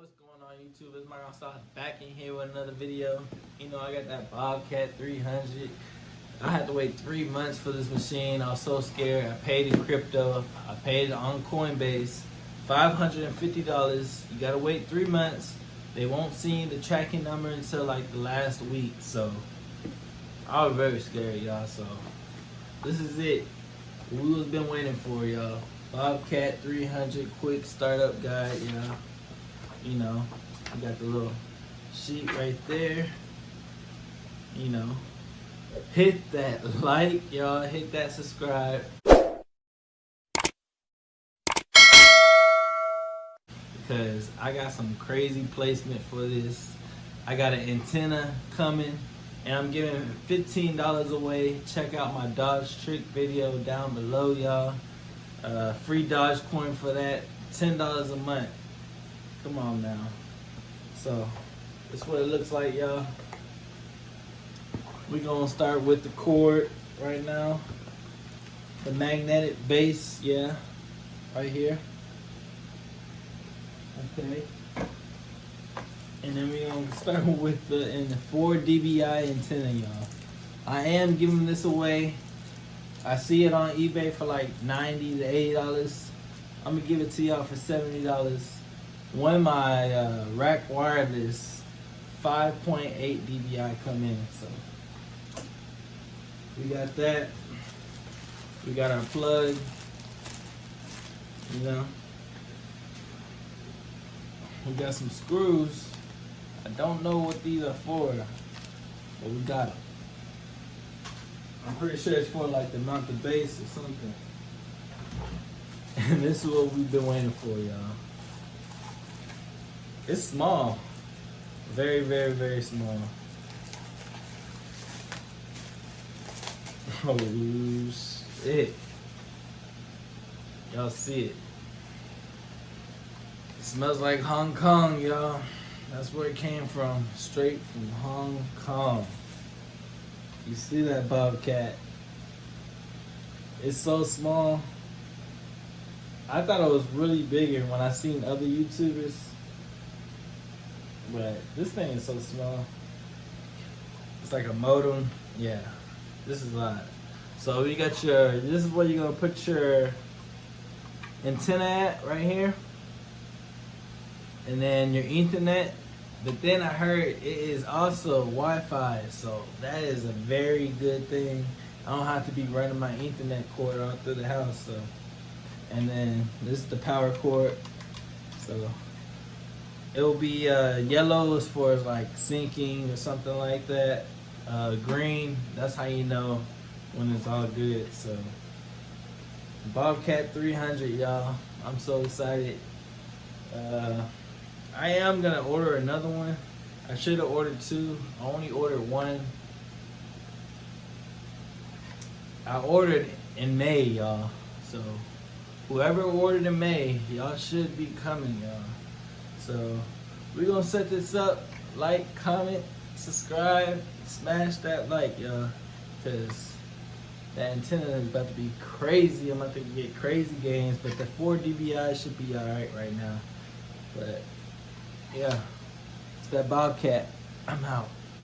What's going on YouTube? It's Mike Outside back in here with another video. You know, I got that Bobcat 300. I had to wait 3 months for this machine. I was so scared. I paid in crypto. I paid it on Coinbase. $550. You gotta wait 3 months. They won't see the tracking number until like the last week. So I was very scared, y'all. So this is it. We was been waiting for, y'all. Bobcat 300 quick startup guide, y'all. You know, we got the little sheet right there. You know, hit that like, y'all. Hit that subscribe. Because I got some crazy placement for this. I got an antenna coming, and I'm giving $15 away. Check out my Dodge trick video down below, y'all. Free Dodge coin for that. $10 a month. Come on now. So this is what it looks like, y'all. We're gonna start with the cord right now. The magnetic base, yeah, right here. Okay. And then we're gonna start with the 4 dBi antenna, y'all. I am giving this away. I see it on eBay for like $90 to $80. I'm gonna give it to y'all for $70. When my rack wireless 5.8 dBi come in, so we got that. We got our plug, you know. We got some screws. I don't know what these are for, but we got them. I'm pretty sure it's for like to mount the base or something. And this is what we've been waiting for, y'all. It's small. Very, very, very small. Oh, shit. Y'all see it. It smells like Hong Kong, y'all. That's where it came from. Straight from Hong Kong. You see that Bobcat? It's so small. I thought it was really bigger when I seen other YouTubers. But this thing is so small. It's like a modem. Yeah, this is a lot. So you got your, this is where you're gonna put your antenna at, right here. And then your Ethernet. But then I heard it is also Wi-Fi. So that is a very good thing. I don't have to be running my Ethernet cord all through the house. So, and then this is the power cord. So it will be yellow as far as like syncing or something like that. Green, that's how you know when it's all good. So Bobcat 300, y'all. I'm so excited. I am gonna order another one. I should have ordered 2. I only ordered 1. I ordered in May, y'all. So whoever ordered in May, y'all should be coming, y'all. So we're gonna set this up. Like, comment, subscribe, smash that like, y'all, because that antenna is about to be crazy. I'm about to get crazy gains, but the 4 dBi should be alright right now. But yeah, it's that Bobcat. I'm out.